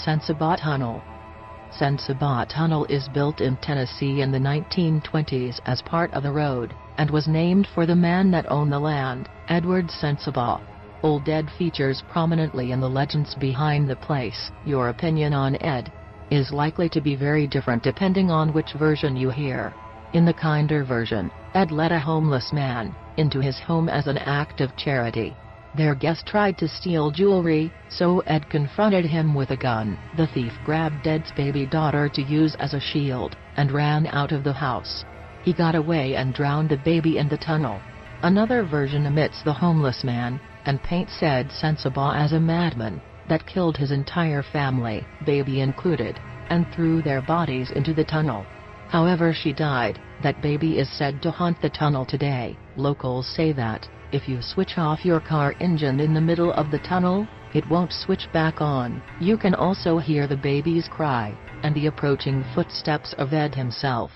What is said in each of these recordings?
Sensabaugh Tunnel. Sensabaugh Tunnel is built in Tennessee in the 1920s as part of the road, and was named for the man that owned the land, Edward Sensabaugh. Old Ed features prominently in the legends behind the place. Your opinion on Ed is likely to be very different depending on which version you hear. In the kinder version, Ed let a homeless man into his home as an act of charity. Their guest tried to steal jewelry, so Ed confronted him with a gun. The thief grabbed Ed's baby daughter to use as a shield, and ran out of the house. He got away and drowned the baby in the tunnel. Another version omits the homeless man, and paints Ed Sensabaugh as a madman that killed his entire family, baby included, and threw their bodies into the tunnel. However, she died. That baby is said to haunt the tunnel today. Locals say that if you switch off your car engine in the middle of the tunnel, it won't switch back on. You can also hear the baby's cry and the approaching footsteps of Ed himself.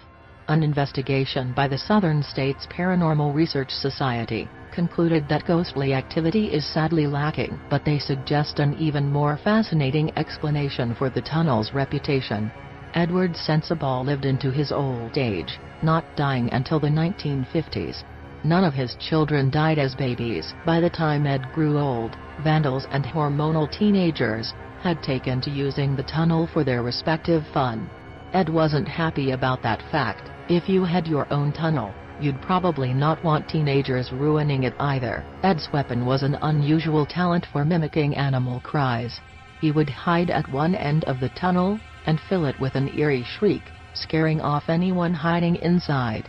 An investigation by the Southern States Paranormal Research Society concluded that ghostly activity is sadly lacking, but they suggest an even more fascinating explanation for the tunnel's reputation. Edward Sensabaugh lived into his old age, not dying until the 1950s. None of his children died as babies. By the time Ed grew old, vandals and hormonal teenagers had taken to using the tunnel for their respective fun. Ed wasn't happy about that fact. If you had your own tunnel, you'd probably not want teenagers ruining it either. Ed's weapon was an unusual talent for mimicking animal cries. He would hide at one end of the tunnel and fill it with an eerie shriek, scaring off anyone hiding inside.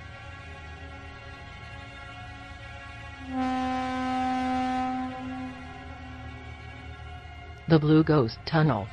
The Blue Ghost Tunnel.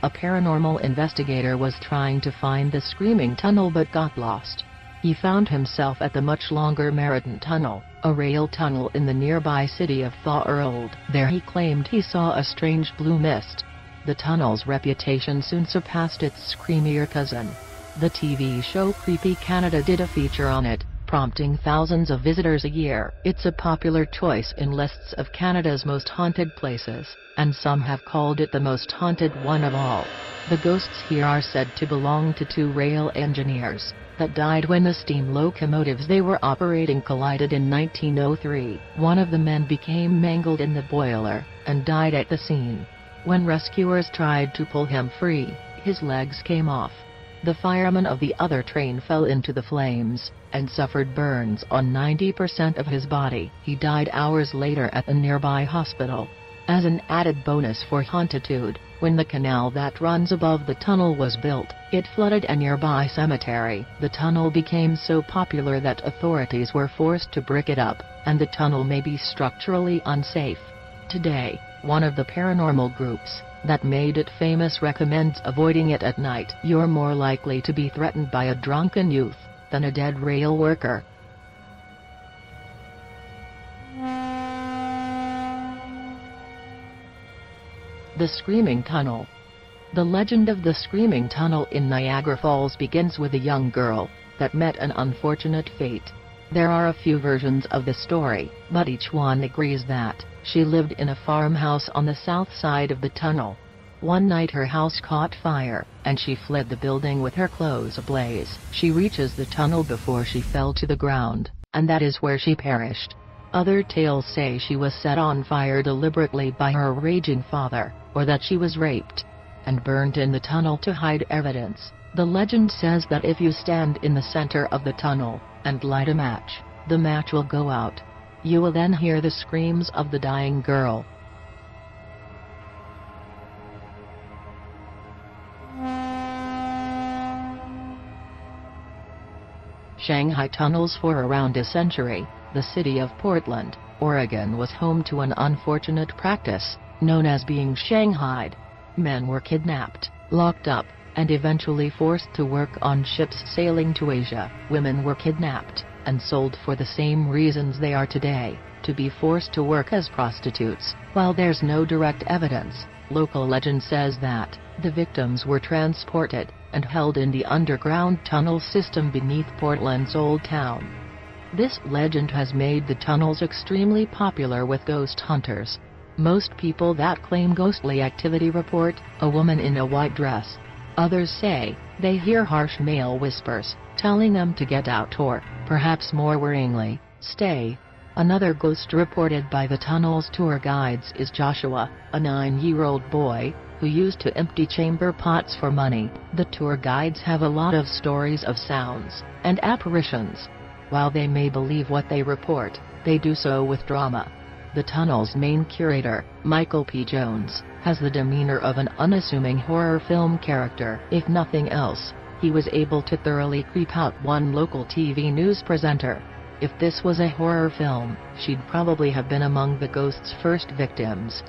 A paranormal investigator was trying to find the Screaming Tunnel but got lost. He found himself at the much longer Meriden Tunnel, a rail tunnel in the nearby city of Thorold. There he claimed he saw a strange blue mist. The tunnel's reputation soon surpassed its screamier cousin. The TV show Creepy Canada did a feature on it, prompting thousands of visitors a year. It's a popular choice in lists of Canada's most haunted places, and some have called it the most haunted one of all. The ghosts here are said to belong to two rail engineers that died when the steam locomotives they were operating collided in 1903. One of the men became mangled in the boiler and died at the scene. When rescuers tried to pull him free, his legs came off. The fireman of the other train fell into the flames and suffered burns on 90% of his body. He died hours later at a nearby hospital. As an added bonus for hauntitude, when the canal that runs above the tunnel was built, it flooded a nearby cemetery. The tunnel became so popular that authorities were forced to brick it up, and the tunnel may be structurally unsafe. Today, one of the paranormal groups that made it famous recommends avoiding it at night. You're more likely to be threatened by a drunken youth than a dead rail worker. The Screaming Tunnel. The legend of the Screaming Tunnel in Niagara Falls begins with a young girl that met an unfortunate fate. There are a few versions of the story, but each one agrees that she lived in a farmhouse on the south side of the tunnel. One night her house caught fire, and she fled the building with her clothes ablaze. She reaches the tunnel before she fell to the ground, and that is where she perished. Other tales say she was set on fire deliberately by her raging father, or that she was raped and burned in the tunnel to hide evidence. The legend says that if you stand in the center of the tunnel and light a match, the match will go out. You will then hear the screams of the dying girl. Shanghai tunnels. For around a century, the city of Portland, Oregon was home to an unfortunate practice, known as being shanghaied. Men were kidnapped, locked up, and eventually forced to work on ships sailing to Asia. Women were kidnapped and sold for the same reasons they are today, to be forced to work as prostitutes. While there's no direct evidence, local legend says that the victims were transported and held in the underground tunnel system beneath Portland's Old Town. This legend has made the tunnels extremely popular with ghost hunters. Most people that claim ghostly activity report a woman in a white dress. Others say they hear harsh male whispers, telling them to get out or, perhaps more worryingly, stay. Another ghost reported by the tunnel's tour guides is Joshua, a 9-year-old boy, who used to empty chamber pots for money. The tour guides have a lot of stories of sounds and apparitions. While they may believe what they report, they do so with drama. The tunnel's main curator, Michael P. Jones, has the demeanor of an unassuming horror film character. If nothing else, he was able to thoroughly creep out one local TV news presenter. If this was a horror film, she'd probably have been among the ghost's first victims.